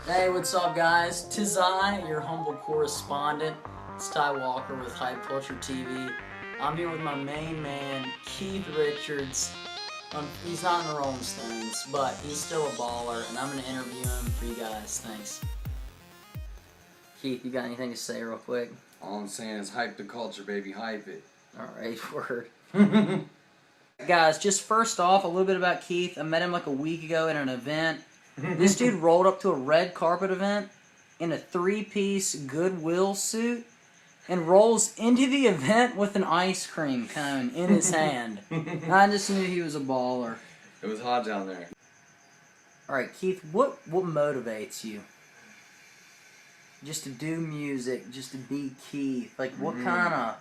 Hey, what's up, guys? Tis I, your humble correspondent. It's Ty Walker with Hypeculture TV. I'm here with my main man, Keith Richards. He's not in the Rolling Stones, but he's still a baller, and I'm going to interview him for you guys. Thanks. Keith, you got anything to say real quick? All I'm saying is hype the culture, baby. Hype it. Alright, word. Guys, just first off, a little bit about Keith. I met him like a week ago at an event. This dude rolled up to a red carpet event in a 3-piece Goodwill suit and rolls into the event with an ice cream cone in his hand. I just knew he was a baller. It was hot down there. Alright, Keith, what motivates you? Just to do music, just to be Keith. Like, what kind of...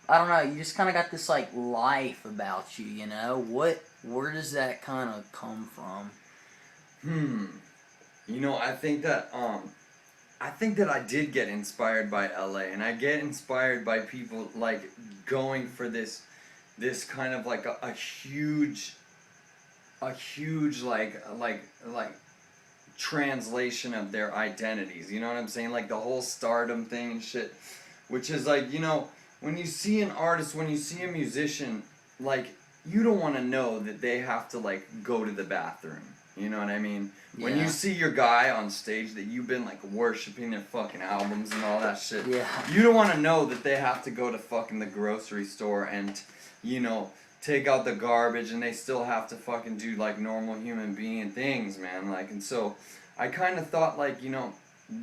I don't know, you just kind of got this, like, life about you, you know? Where does that kind of come from? You know, I think that I did get inspired by LA, and I get inspired by people like going for this kind of like a huge like translation of their identities. You know what I'm saying? Like the whole stardom thing and shit, which is like, you know, when you see an artist, when you see a musician, like you don't want to know that they have to like go to the bathroom. You know what I mean? Yeah. When you see your guy on stage that you've been like worshiping their fucking albums and all that shit, yeah, you don't want to know that they have to go to fucking the grocery store and, you know, take out the garbage, and they still have to fucking do like normal human being things, man. Like, and so I kind of thought like, you know,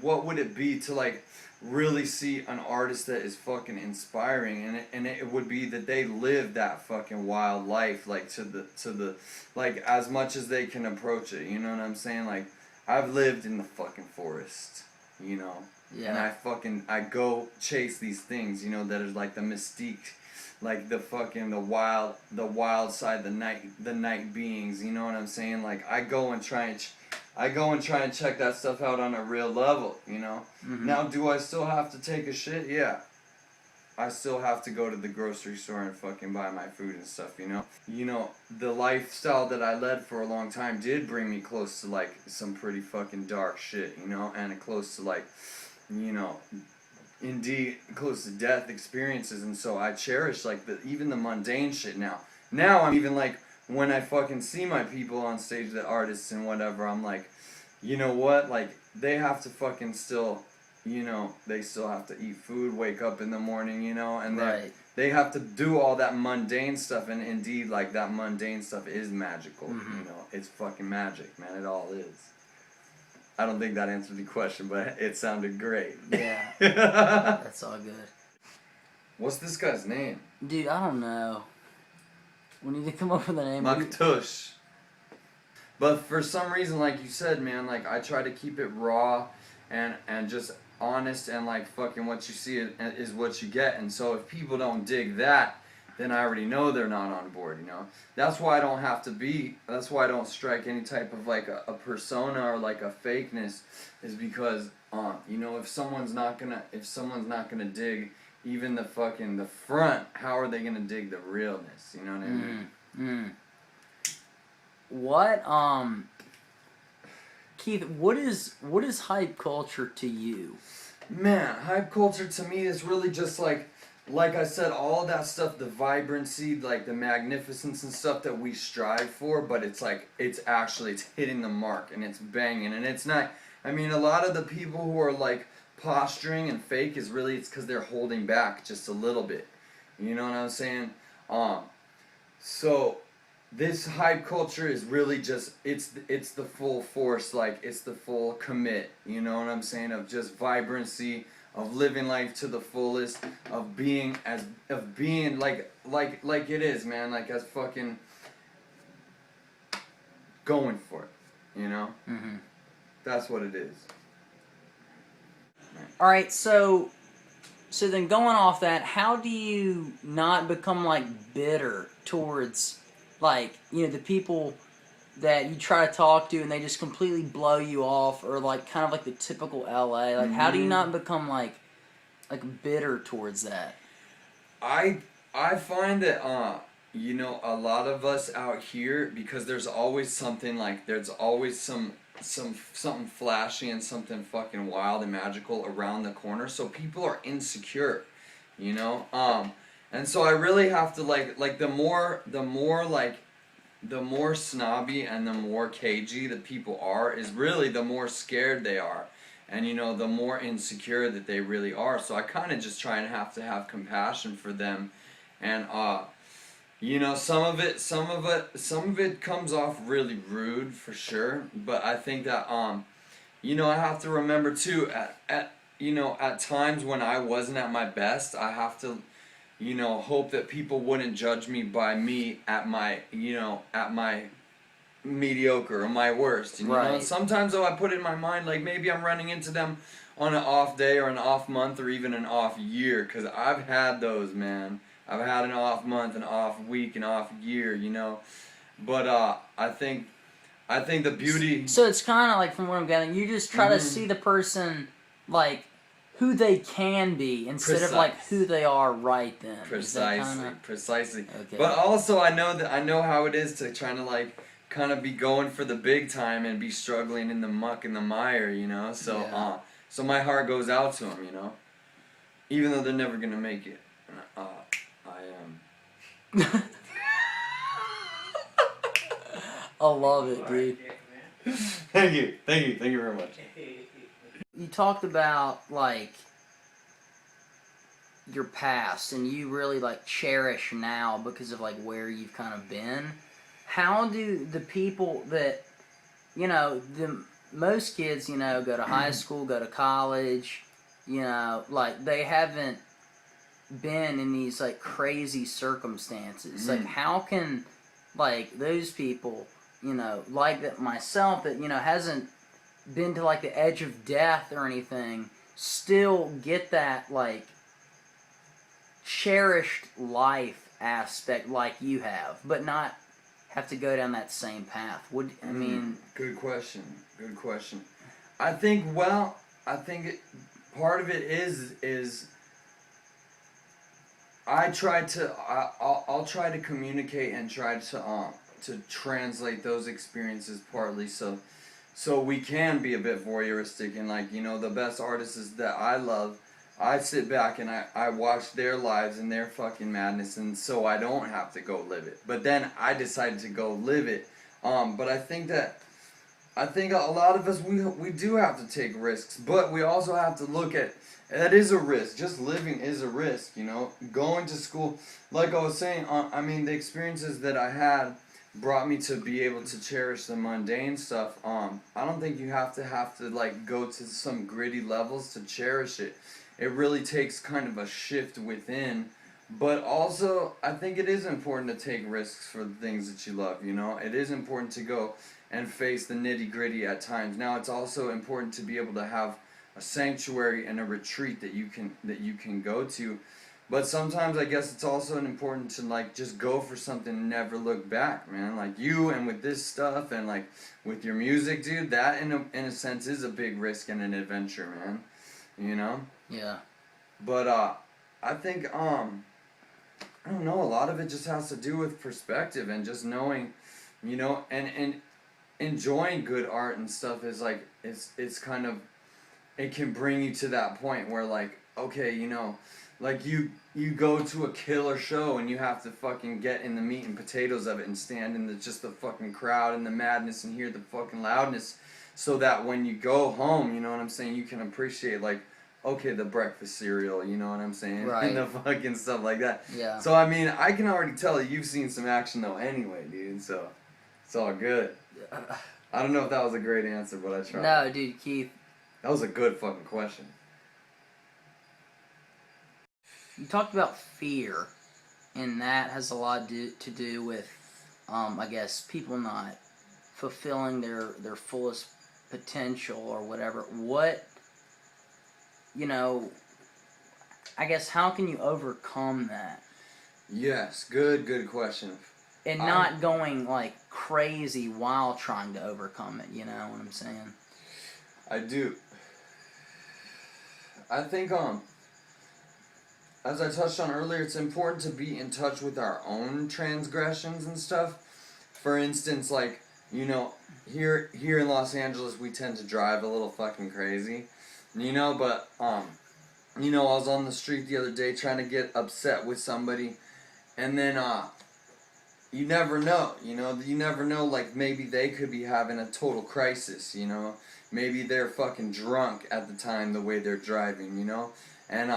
what would it be to like really see an artist that is fucking inspiring, and it would be that they live that fucking wild life, like to the like as much as they can approach it. You know what I'm saying? Like I've lived in the fucking forest, you know, yeah, and I go chase these things, you know, that is like the mystique, like the wild side, the night beings. You know what I'm saying? Like I go and try and check that stuff out on a real level, you know? Now, do I still have to take a shit? Yeah. I still have to go to the grocery store and fucking buy my food and stuff, you know? You know, the lifestyle that I led for a long time did bring me close to, like, some pretty fucking dark shit, you know? And close to, like, you know, indeed, close to death experiences. And so I cherish, like, even the mundane shit now. Now I'm even, like, when I fucking see my people on stage, the artists and whatever, I'm like, you know what? Like, they have to fucking still, you know, they still have to eat food, wake up in the morning, you know, and right. They have to do all that mundane stuff, and indeed, like, that mundane stuff is magical, you know? It's fucking magic, man. It all is. I don't think that answered the question, but it sounded great. Yeah. That's all good. What's this guy's name? Dude, I don't know. We need to come up with a name. Maktush. But for some reason, like you said, man, like I try to keep it raw and just honest, and like fucking what you see is what you get. And so if people don't dig that, then I already know they're not on board, you know? That's why I don't strike any type of like a persona or like a fakeness, is because, you know, if someone's not gonna dig even the front, how are they gonna dig the realness? You know what I mean? What, Keith, what is hype culture to you? Man, hype culture to me is really just like I said, all that stuff, the vibrancy, like the magnificence and stuff that we strive for, but it's like, it's hitting the mark, and it's banging, and it's not, I mean, a lot of the people who are like posturing and fake it's because they're holding back just a little bit. You know what I'm saying? So this hype culture is really just, it's the full force, like it's the full commit, you know what I'm saying, of just vibrancy, of living life to the fullest, of being like it is, man, like as fucking going for it, you know? That's what it is. Alright, so then going off that, how do you not become like bitter towards, like, you know, the people that you try to talk to and they just completely blow you off, or like kind of like the typical LA? Like, how do you not become like bitter towards that? I find that you know, a lot of us out here, because there's always something, like there's always some something flashy and something fucking wild and magical around the corner, so people are insecure, you know. And so I really have to like the more snobby and the more cagey the people are, is really the more scared they are, and you know, the more insecure that they really are. So I kind of just try and have to have compassion for them, and you know, some of it comes off really rude for sure, but I think that you know, I have to remember too, at you know, at times when I wasn't at my best, I have to, you know, hope that people wouldn't judge me by me at my, you know, at my mediocre or my worst. And, you know, sometimes though I put it in my mind, like maybe I'm running into them on an off day or an off month or even an off year, because I've had those, man. I've had an off month, an off week, an off year, you know. But I think the beauty. So it's kind of like, from what I'm getting, you just try to see the person like who they can be instead of like who they are right then. Precisely. Okay. But also I know how it is to trying to like kind of be going for the big time and be struggling in the muck and the mire, you know. So so my heart goes out to them, you know. Even though they're never gonna make it. I am. I love it, dude. Thank you very much. You talked about like your past, and you really like cherish now because of like where you've kind of been. How do the people that, you know, most kids, you know, go to high school, go to college, you know, like they haven't been in these like crazy circumstances. Like how can like those people, you know, like that myself, that, you know, hasn't been to like the edge of death or anything, still get that like cherished life aspect like you have, but not have to go down that same path? Would I mean? Good question. I think part of it is I'll try to communicate and try to translate those experiences partly so we can be a bit voyeuristic, and like, you know, the best artists that I love, I sit back and I watch their lives and their fucking madness, and so I don't have to go live it. But then I decided to go live it. But I think a lot of us, we do have to take risks, but we also have to look at, that is a risk. Just living is a risk, you know. Going to school, like I was saying, I mean, the experiences that I had brought me to be able to cherish the mundane stuff. I don't think you have to like go to some gritty levels to cherish it. It really takes kind of a shift within. But also, I think it is important to take risks for the things that you love, you know. It is important to go and face the nitty-gritty at times. Now, it's also important to be able to have a sanctuary and a retreat that you can go to. But sometimes I guess it's also important to like just go for something and never look back, man. Like you, and with this stuff, and like with your music, dude, that in a sense is a big risk and an adventure, man. You know? Yeah. But I think I don't know, a lot of it just has to do with perspective and just knowing, you know, and enjoying good art and stuff is like, it's kind of, it can bring you to that point where like, okay, you know, like you go to a killer show and you have to fucking get in the meat and potatoes of it and stand in just the fucking crowd and the madness and hear the fucking loudness, so that when you go home, you know what I'm saying, you can appreciate like, okay, the breakfast cereal, you know what I'm saying? Right. And the fucking stuff like that. Yeah. So I mean, I can already tell that you've seen some action though anyway, dude, so it's all good. I don't know if that was a great answer, but I tried. No, dude, Keith. That was a good fucking question. You talked about fear, and that has a lot to do with, I guess, people not fulfilling their fullest potential or whatever. What, you know, I guess, how can you overcome that? Yes, good question. And not going, like, crazy while trying to overcome it, you know what I'm saying? I do. I think, as I touched on earlier, it's important to be in touch with our own transgressions and stuff. For instance, like, you know, here in Los Angeles, we tend to drive a little fucking crazy, you know, but, you know, I was on the street the other day trying to get upset with somebody, and then, you never know, like, maybe they could be having a total crisis, you know, maybe they're fucking drunk at the time the way they're driving, you know, and,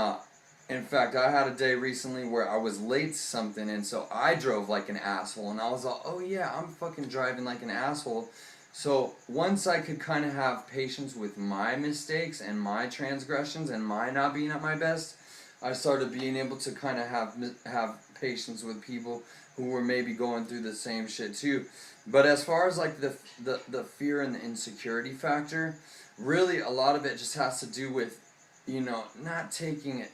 in fact, I had a day recently where I was late to something, and so I drove like an asshole, and I was like, oh yeah, I'm fucking driving like an asshole. So once I could kind of have patience with my mistakes and my transgressions and my not being at my best, I started being able to kind of have patience with people who were maybe going through the same shit too. But as far as like the fear and the insecurity factor, really a lot of it just has to do with, you know, not taking it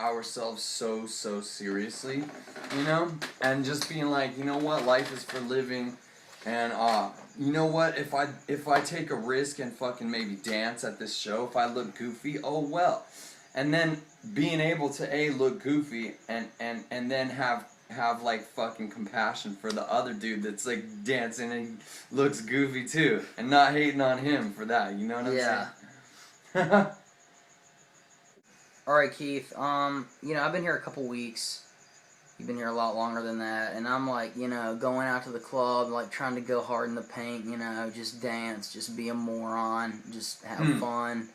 ourselves so seriously, you know, and just being like, you know what, life is for living, and you know what, if I take a risk and fucking maybe dance at this show, if I look goofy, oh well, and then being able to look goofy and then have like fucking compassion for the other dude that's like dancing and looks goofy too, and not hating on him for that, you know what I'm saying? Alright, Keith, you know, I've been here a couple weeks. You've been here a lot longer than that. And I'm like, you know, going out to the club, like trying to go hard in the paint, you know, just dance, just be a moron, just have fun.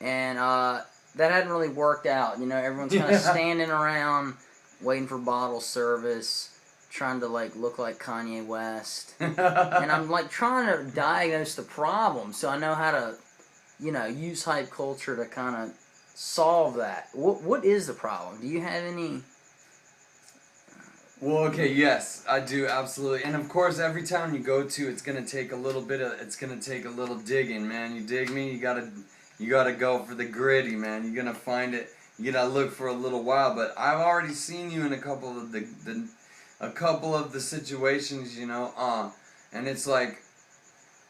And that hadn't really worked out. You know, everyone's kind of standing around, waiting for bottle service, trying to like look like Kanye West. And I'm like trying to diagnose the problem so I know how to, you know, use hype culture to kind of solve that. What is the problem? Do you have any? Well, okay, yes, I do, absolutely. And of course, every town you go to, it's gonna take a little digging, man. You dig me? You gotta go for the gritty, man. You're gonna find it. You gotta look for a little while. But I've already seen you in a couple of the situations, you know. And it's like,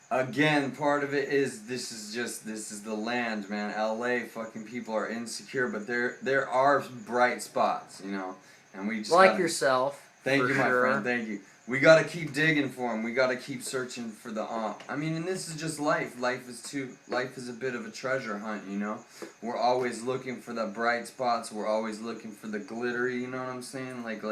again, part of it is this is the land, man. LA fucking people are insecure, but there are bright spots, you know, and we just like yourself. Thank you, my friend. Thank you. We gotta keep digging for them. We gotta keep searching for the I mean, and this is just life. Life is a bit of a treasure hunt, you know. We're always looking for the bright spots. We're always looking for the glittery. You know what I'm saying? Like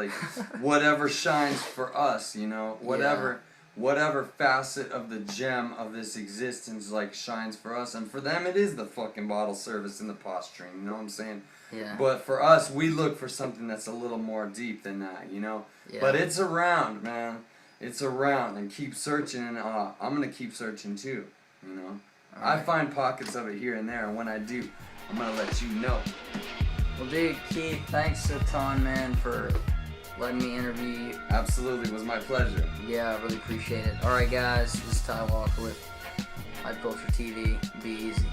whatever shines for us, you know. Whatever facet of the gem of this existence like shines for us, and for them it is the fucking bottle service and the posturing, you know what I'm saying? Yeah. But for us, we look for something that's a little more deep than that, you know? Yeah. But it's around, man. It's around, and keep searching, and I'm gonna keep searching too, you know? Right. I find pockets of it here and there, and when I do, I'm gonna let you know. Well, dude, Keith, thanks a ton, man, for letting me interview you. Absolutely, it was my pleasure. Yeah, I really appreciate it. Alright guys, this is Ty Walker with Hypeculture TV. Be easy.